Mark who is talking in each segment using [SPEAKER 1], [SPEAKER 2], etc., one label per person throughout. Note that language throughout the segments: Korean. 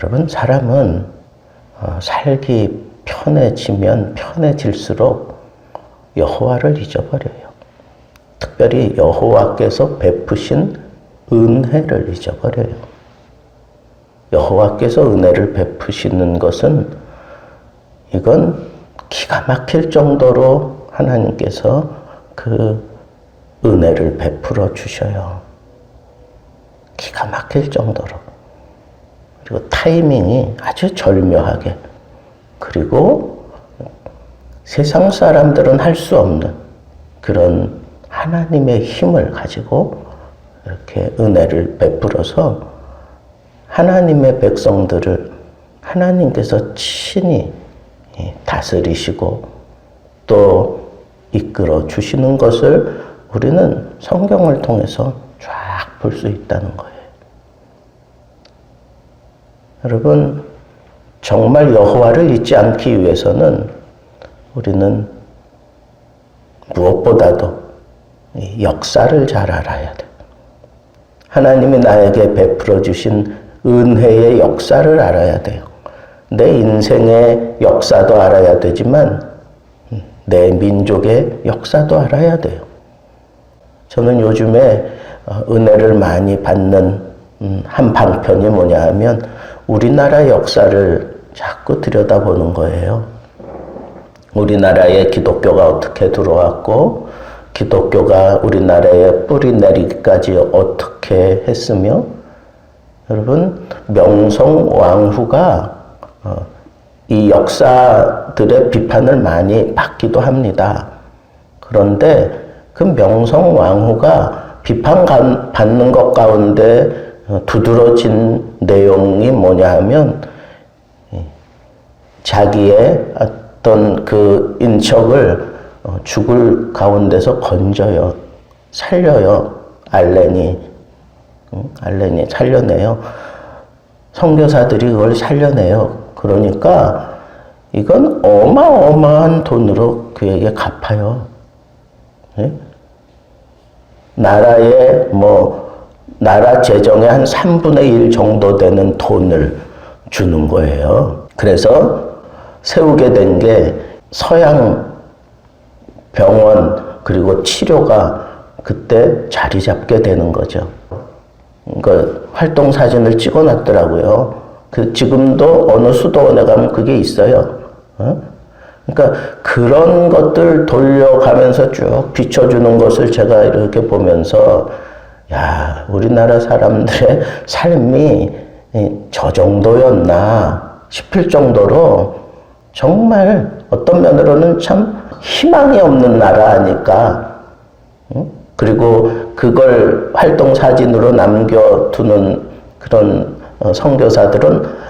[SPEAKER 1] 여러분, 사람은 살기 편해지면 편해질수록 여호와를 잊어버려요. 특별히 여호와께서 베푸신 은혜를 잊어버려요. 여호와께서 은혜를 베푸시는 것은 이건 기가 막힐 정도로 하나님께서 그 은혜를 베풀어 주셔요. 기가 막힐 정도로. 그리고 타이밍이 아주 절묘하게. 그리고 세상 사람들은 할 수 없는 그런 하나님의 힘을 가지고 이렇게 은혜를 베풀어서 하나님의 백성들을 하나님께서 친히 다스리시고 또 이끌어 주시는 것을 우리는 성경을 통해서 쫙 볼 수 있다는 거예요. 여러분, 정말 여호와를 잊지 않기 위해서는 우리는 무엇보다도 역사를 잘 알아야 돼. 하나님이 나에게 베풀어 주신 은혜의 역사를 알아야 돼요. 내 인생의 역사도 알아야 되지만 내 민족의 역사도 알아야 돼요. 저는 요즘에 은혜를 많이 받는 한 방편이 뭐냐 하면 우리나라 역사를 자꾸 들여다보는 거예요. 우리나라에 기독교가 어떻게 들어왔고 기독교가 우리나라에 뿌리 내리기까지 어떻게 했으며, 여러분, 명성왕후가 이 역사들의 비판을 많이 받기도 합니다. 그런데 그 명성왕후가 비판받는 것 가운데 두드러진 내용이 뭐냐 하면 자기의 어떤 그 인척을 죽을 가운데서 건져요. 살려요. 알렌이 살려내요. 선교사들이 그걸 살려내요. 그러니까 이건 어마어마한 돈으로 그에게 갚아요. 네? 나라 재정의 한 3분의 1 정도 되는 돈을 주는 거예요. 그래서 세우게 된 게 서양 병원 그리고 치료가 그때 자리 잡게 되는 거죠. 그 활동 사진을 찍어 놨더라고요. 지금도 어느 수도원에 가면 그게 있어요. 그러니까 그런 것들 돌려가면서 쭉 비춰주는 것을 제가 이렇게 보면서, 야, 우리나라 사람들의 삶이 저 정도였나 싶을 정도로 정말 어떤 면으로는 참 희망이 없는 나라 아닐까. 그리고 그걸 활동 사진으로 남겨두는 그런 선교사들은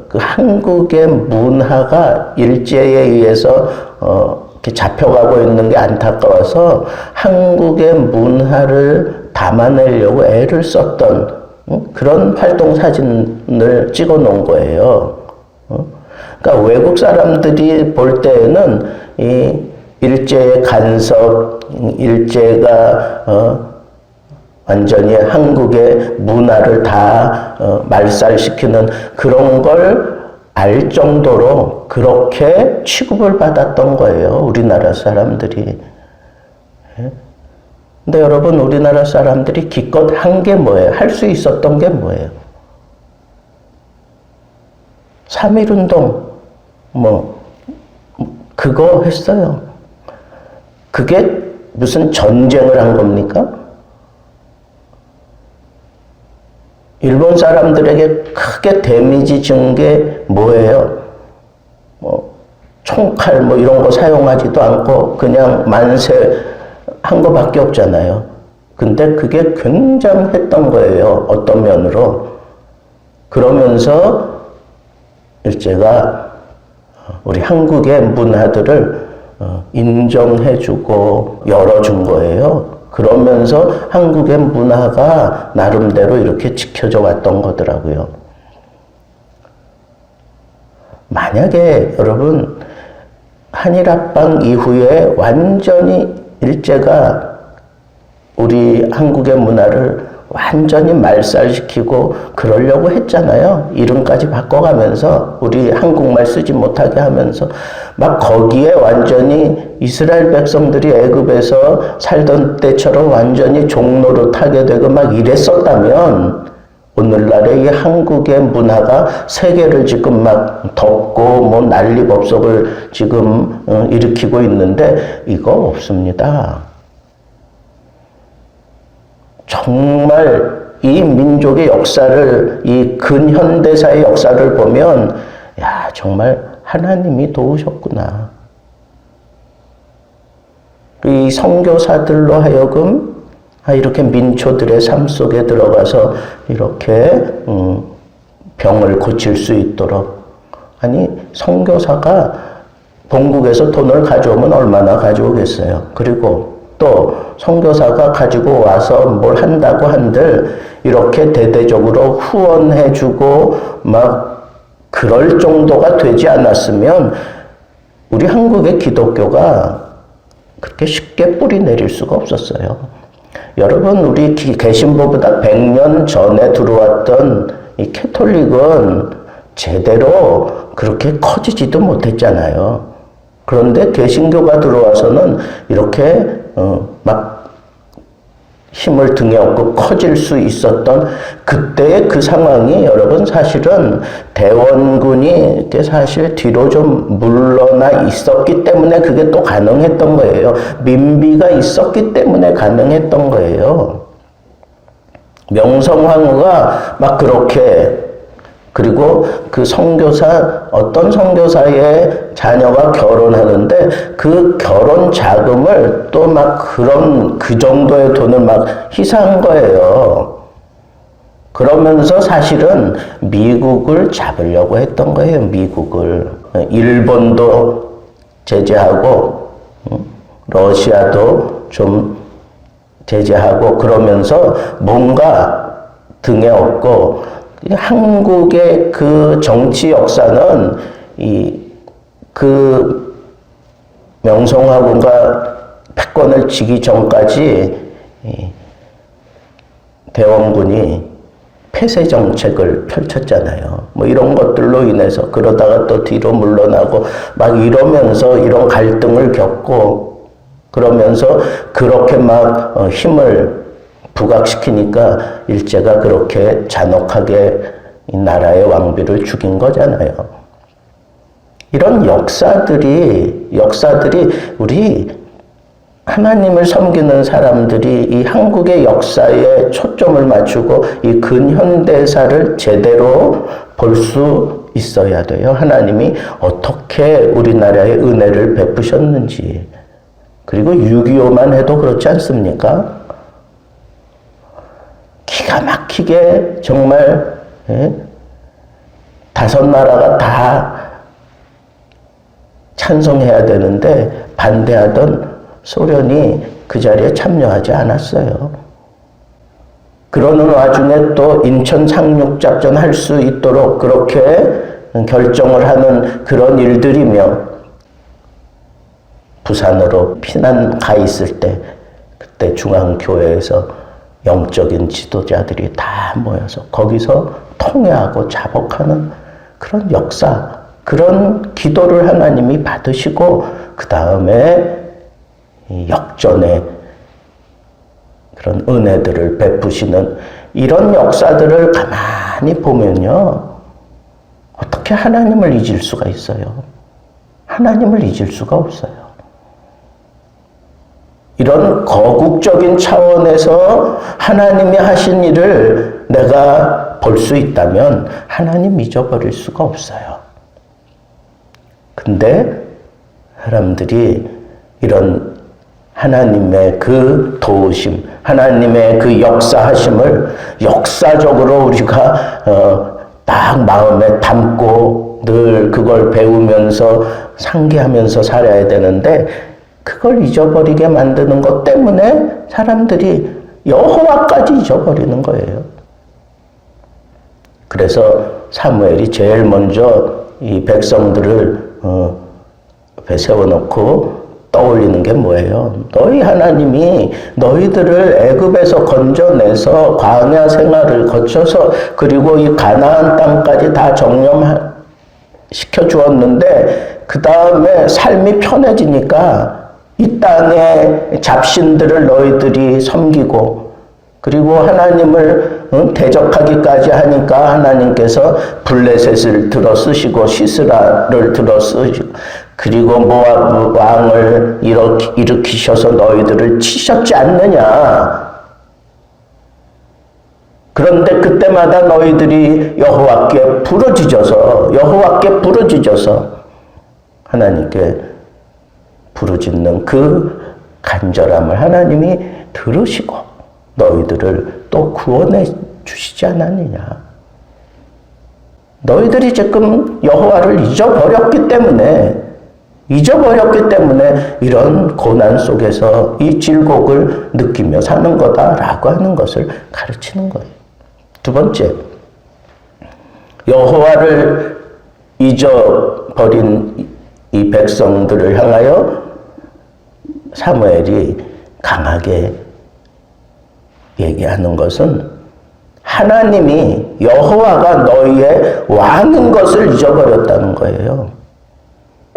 [SPEAKER 1] 그 한국의 문화가 일제에 의해서 이렇게 잡혀가고 있는 게 안타까워서 한국의 문화를 담아내려고 애를 썼던 그런 활동 사진을 찍어 놓은 거예요. 그러니까 외국 사람들이 볼 때에는 이 일제의 간섭, 일제가 완전히 한국의 문화를 다 말살시키는 그런 걸 알 정도로 그렇게 취급을 받았던 거예요, 우리나라 사람들이. 근데 여러분, 우리나라 사람들이 기껏 한 게 뭐예요? 할 수 있었던 게 뭐예요? 3.1운동, 그거 했어요. 그게 무슨 전쟁을 한 겁니까? 일본 사람들에게 크게 데미지 준 게 뭐예요? 총칼 이런 거 사용하지도 않고 그냥 만세 한 거밖에 없잖아요. 근데 그게 굉장했던 거예요, 어떤 면으로. 그러면서 일제가 우리 한국의 문화들을 인정해주고 열어준 거예요. 그러면서 한국의 문화가 나름대로 이렇게 지켜져 왔던 거더라고요. 만약에 여러분, 한일합방 이후에 완전히 일제가 우리 한국의 문화를 완전히 말살시키고 그러려고 했잖아요. 이름까지 바꿔가면서 우리 한국말 쓰지 못하게 하면서 막 거기에 완전히 이스라엘 백성들이 애굽에서 살던 때처럼 완전히 종노릇하게 되고 막 이랬었다면 오늘날의 이 한국의 문화가 세계를 지금 막 덮고 뭐 난리법석을 지금 일으키고 있는데 이거 없습니다. 정말 이 민족의 역사를, 이 근현대사의 역사를 보면 야, 정말 하나님이 도우셨구나. 이 선교사들로 하여금 이렇게 민초들의 삶 속에 들어가서 이렇게 병을 고칠 수 있도록. 아니, 선교사가 본국에서 돈을 가져오면 얼마나 가져오겠어요. 그리고 또 선교사가 가지고 와서 뭘 한다고 한들 이렇게 대대적으로 후원해주고 막 그럴 정도가 되지 않았으면 우리 한국의 기독교가 그렇게 쉽게 뿌리 내릴 수가 없었어요. 여러분, 우리 개신보보다 100년 전에 들어왔던 이 캐톨릭은 제대로 그렇게 커지지도 못했잖아요. 그런데 개신교가 들어와서는 이렇게 막 힘을 등에 업고 커질 수 있었던 그때의 그 상황이 여러분 사실은 대원군이 이렇게 사실 뒤로 좀 물러나 있었기 때문에 그게 또 가능했던 거예요. 민비가 있었기 때문에 가능했던 거예요. 명성황후가 막 그렇게, 그리고 그 선교사, 어떤 선교사의 자녀가 결혼하는데 그 결혼 자금을 또 막 그 정도의 돈을 막 희사한 거예요. 그러면서 사실은 미국을 잡으려고 했던 거예요. 미국을. 일본도 제재하고 러시아도 좀 제재하고 그러면서 뭔가 등에 업고 한국의 그 정치 역사는 그 명성황후가 패권을 쥐기 전까지 대원군이 폐쇄 정책을 펼쳤잖아요. 뭐 이런 것들로 인해서 그러다가 또 뒤로 물러나고 막 이러면서 이런 갈등을 겪고 그러면서 그렇게 막 힘을 부각시키니까 일제가 그렇게 잔혹하게 이 나라의 왕비를 죽인 거잖아요. 이런 역사들이 우리 하나님을 섬기는 사람들이 이 한국의 역사에 초점을 맞추고 이 근현대사를 제대로 볼 수 있어야 돼요. 하나님이 어떻게 우리나라에 은혜를 베푸셨는지. 그리고 6.25만 해도 그렇지 않습니까? 기가 막히게 정말 5나라가 다 찬성해야 되는데 반대하던 소련이 그 자리에 참여하지 않았어요. 그러는 와중에 또 인천 상륙작전 할 수 있도록 그렇게 결정을 하는 그런 일들이며 부산으로 피난 가 있을 때 그때 중앙교회에서 영적인 지도자들이 다 모여서 거기서 통회하고 자복하는 그런 역사, 그런 기도를 하나님이 받으시고 그 다음에 역전의 그런 은혜들을 베푸시는 이런 역사들을 가만히 보면요. 어떻게 하나님을 잊을 수가 있어요? 하나님을 잊을 수가 없어요. 이런 거국적인 차원에서 하나님이 하신 일을 내가 볼 수 있다면 하나님 잊어버릴 수가 없어요. 근데 사람들이 이런 하나님의 그 도우심, 하나님의 그 역사하심을 역사적으로 우리가 딱 마음에 담고 늘 그걸 배우면서 상기하면서 살아야 되는데 그걸 잊어버리게 만드는 것 때문에 사람들이 여호와까지 잊어버리는 거예요. 그래서 사무엘이 제일 먼저 이 백성들을 앞에 세워놓고 떠올리는 게 뭐예요? 너희 하나님이 너희들을 애굽에서 건져내서 광야 생활을 거쳐서 그리고 이 가나안 땅까지 다 정령시켜 주었는데 그 다음에 삶이 편해지니까 이 땅의 잡신들을 너희들이 섬기고 그리고 하나님을 대적하기까지 하니까 하나님께서 블레셋을 들어 쓰시고 시스라를 들어 쓰시고 그리고 모압 왕을 일으키셔서 너희들을 치셨지 않느냐. 그런데 그때마다 너희들이 여호와께 부르짖어서 하나님께 부르짖는 그 간절함을 하나님이 들으시고 너희들을 또 구원해 주시지 않았느냐. 너희들이 지금 여호와를 잊어버렸기 때문에 이런 고난 속에서 이 질곡을 느끼며 사는 거다라고 하는 것을 가르치는 거예요. 두 번째, 여호와를 잊어버린 이 백성들을 향하여 사무엘이 강하게 얘기하는 것은 하나님이 여호와가 너희의 왕인 것을 잊어버렸다는 거예요.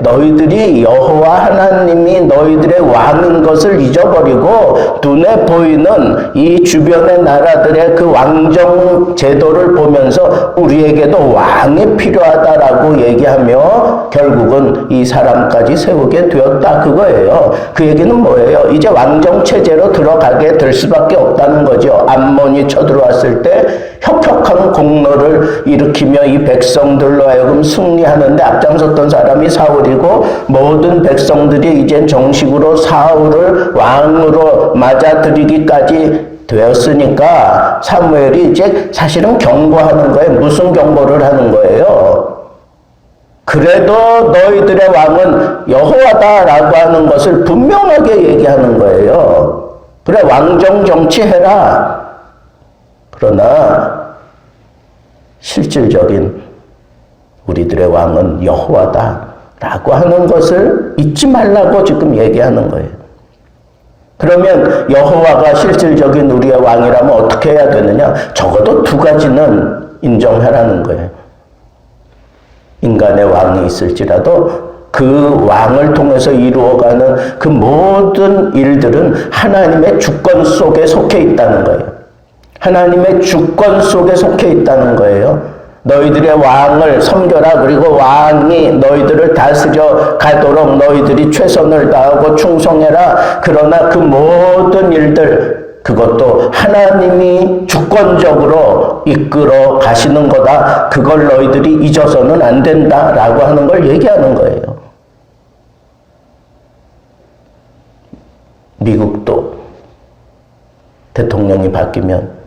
[SPEAKER 1] 너희들이 여호와 하나님이 너희들의 왕인 것을 잊어버리고 눈에 보이는 이 주변의 나라들의 그 왕정 제도를 보면서 우리에게도 왕이 필요하다라고 얘기하며 결국은 이 사람까지 세우게 되었다 그거예요. 그 얘기는 뭐예요? 이제 왕정 체제로 들어가게 될 수밖에 없다는 거죠. 암몬이 쳐들어왔을 때 혁혁한 공로를 일으키며 이 백성들로 하여금 승리하는데 앞장섰던 사람이 사울이고 모든 백성들이 이제 정식으로 사울을 왕으로 맞아들이기까지 되었으니까 사무엘이 이제 사실은 경고하는 거예요. 무슨 경고를 하는 거예요? 그래도 너희들의 왕은 여호와다라고 하는 것을 분명하게 얘기하는 거예요. 그래, 왕정 정치해라. 그러나 실질적인 우리들의 왕은 여호와다라고 하는 것을 잊지 말라고 지금 얘기하는 거예요. 그러면 여호와가 실질적인 우리의 왕이라면 어떻게 해야 되느냐? 적어도 두 가지는 인정하라는 거예요. 인간의 왕이 있을지라도 그 왕을 통해서 이루어가는 그 모든 일들은 하나님의 주권 속에 속해 있다는 거예요. 하나님의 주권 속에 속해 있다는 거예요. 너희들의 왕을 섬겨라. 그리고 왕이 너희들을 다스려 가도록 너희들이 최선을 다하고 충성해라. 그러나 그 모든 일들, 그것도 하나님이 주권적으로 이끌어 가시는 거다. 그걸 너희들이 잊어서는 안 된다라고 하는 걸 얘기하는 거예요. 미국도 대통령이 바뀌면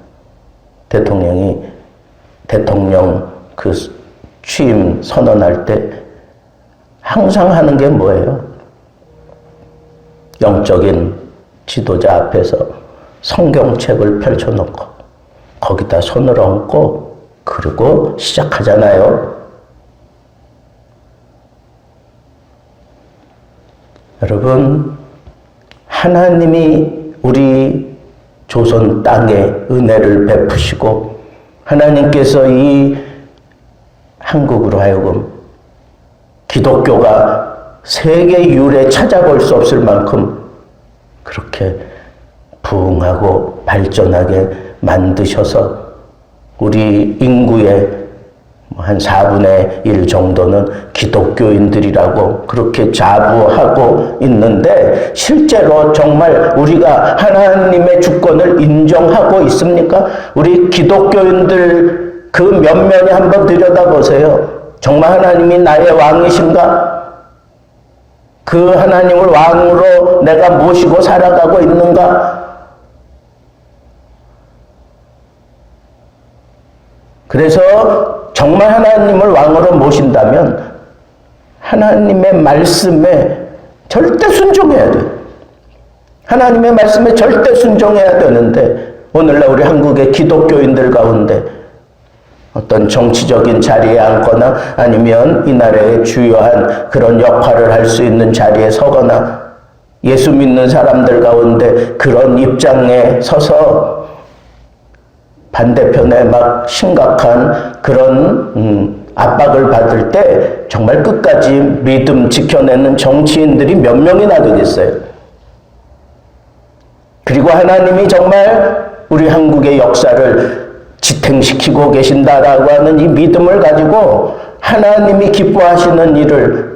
[SPEAKER 1] 대통령 그 취임 선언할 때 항상 하는 게 뭐예요? 영적인 지도자 앞에서 성경책을 펼쳐놓고 거기다 손을 얹고 그리고 시작하잖아요. 여러분, 하나님이 우리 조선 땅에 은혜를 베푸시고 하나님께서 이 한국으로 하여금 기독교가 세계 유례 찾아볼 수 없을 만큼 그렇게 부흥하고 발전하게 만드셔서 우리 인구의 한 4분의 1 정도는 기독교인들이라고 그렇게 자부하고 있는데 실제로 정말 우리가 하나님의 주권을 인정하고 있습니까? 우리 기독교인들 그 면면에 한번 들여다보세요. 정말 하나님이 나의 왕이신가? 그 하나님을 왕으로 내가 모시고 살아가고 있는가? 그래서 정말 하나님을 왕으로 모신다면 하나님의 말씀에 절대 순종해야 돼요. 하나님의 말씀에 절대 순종해야 되는데 오늘날 우리 한국의 기독교인들 가운데 어떤 정치적인 자리에 앉거나 아니면 이 나라의 주요한 그런 역할을 할 수 있는 자리에 서거나 예수 믿는 사람들 가운데 그런 입장에 서서 반대편에 막 심각한 그런 압박을 받을 때 정말 끝까지 믿음 지켜내는 정치인들이 몇 명이나 되겠어요. 그리고 하나님이 정말 우리 한국의 역사를 지탱시키고 계신다라고 하는 이 믿음을 가지고 하나님이 기뻐하시는 일을,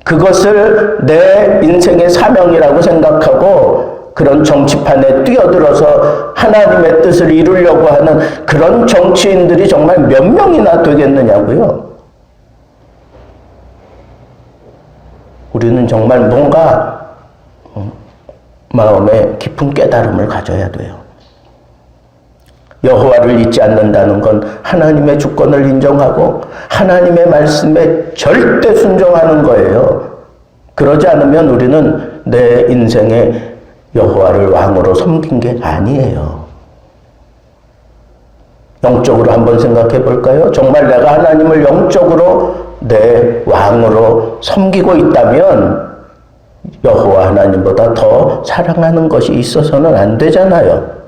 [SPEAKER 1] 그것을 내 인생의 사명이라고 생각하고 그런 정치판에 뛰어들어서 하나님의 뜻을 이루려고 하는 그런 정치인들이 정말 몇 명이나 되겠느냐고요. 우리는 정말 뭔가 마음에 깊은 깨달음을 가져야 돼요. 여호와를 잊지 않는다는 건 하나님의 주권을 인정하고 하나님의 말씀에 절대 순종하는 거예요. 그러지 않으면 우리는 내 인생에 여호와를 왕으로 섬긴 게 아니에요. 영적으로 한번 생각해 볼까요? 정말 내가 하나님을 영적으로 내 왕으로 섬기고 있다면 여호와 하나님보다 더 사랑하는 것이 있어서는 안 되잖아요.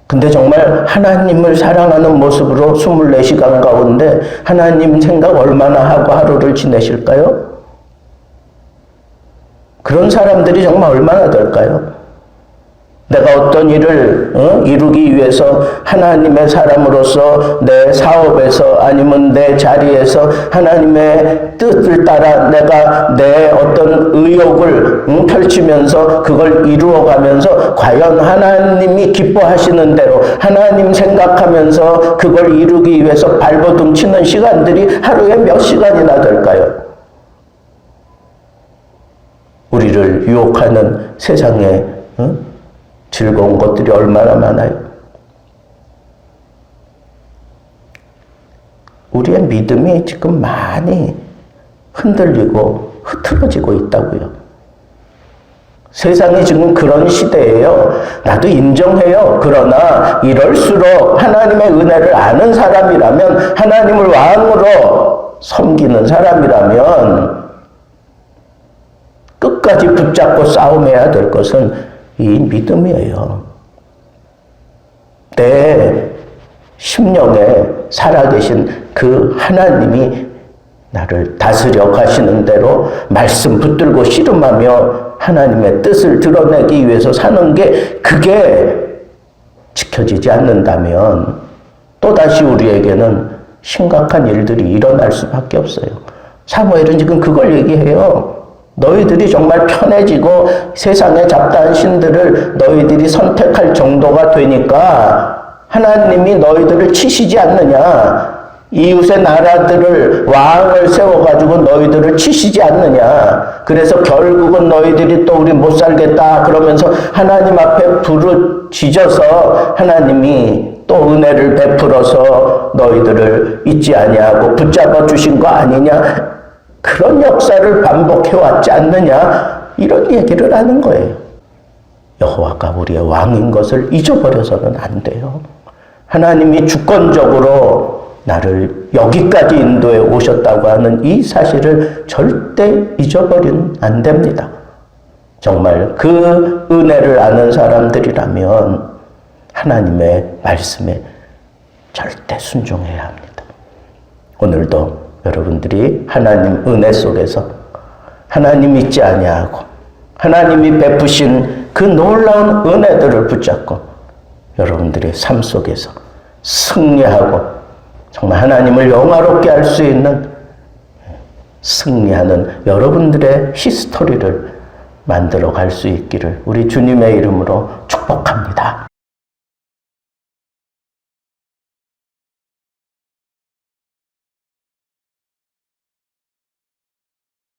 [SPEAKER 1] 근데 정말 하나님을 사랑하는 모습으로 24시간 가운데 하나님 생각 얼마나 하고 하루를 지내실까요? 그런 사람들이 정말 얼마나 될까요? 내가 어떤 일을 이루기 위해서 하나님의 사람으로서 내 사업에서 아니면 내 자리에서 하나님의 뜻을 따라 내가 내 어떤 의욕을 펼치면서 그걸 이루어가면서 과연 하나님이 기뻐하시는 대로 하나님 생각하면서 그걸 이루기 위해서 발버둥 치는 시간들이 하루에 몇 시간이나 될까요? 우리를 유혹하는 세상에 즐거운 것들이 얼마나 많아요. 우리의 믿음이 지금 많이 흔들리고 흐트러지고 있다고요. 세상이 지금 그런 시대예요. 나도 인정해요. 그러나 이럴수록 하나님의 은혜를 아는 사람이라면, 하나님을 왕으로 섬기는 사람이라면 끝까지 붙잡고 싸움해야 될 것은 이 믿음이에요. 내 심령에 살아계신 그 하나님이 나를 다스려 가시는 대로 말씀 붙들고 씨름하며 하나님의 뜻을 드러내기 위해서 사는 게, 그게 지켜지지 않는다면 또다시 우리에게는 심각한 일들이 일어날 수밖에 없어요. 사무엘은 지금 그걸 얘기해요. 너희들이 정말 편해지고 세상의 잡다한 신들을 너희들이 선택할 정도가 되니까 하나님이 너희들을 치시지 않느냐. 이웃의 나라들을 왕을 세워가지고 너희들을 치시지 않느냐. 그래서 결국은 너희들이 또 우리 못 살겠다 그러면서 하나님 앞에 부르짖어서 하나님이 또 은혜를 베풀어서 너희들을 잊지 아니하고 붙잡아 주신 거 아니냐. 그런 역사를 반복해왔지 않느냐, 이런 얘기를 하는 거예요. 여호와가 우리의 왕인 것을 잊어버려서는 안 돼요. 하나님이 주권적으로 나를 여기까지 인도해 오셨다고 하는 이 사실을 절대 잊어버리면 안 됩니다. 정말 그 은혜를 아는 사람들이라면 하나님의 말씀에 절대 순종해야 합니다. 오늘도 여러분들이 하나님 은혜 속에서 하나님 잊지 아니하고 하나님이 베푸신 그 놀라운 은혜들을 붙잡고 여러분들의 삶 속에서 승리하고 정말 하나님을 영화롭게 할 수 있는 승리하는 여러분들의 히스토리를 만들어 갈 수 있기를 우리 주님의 이름으로 축복합니다.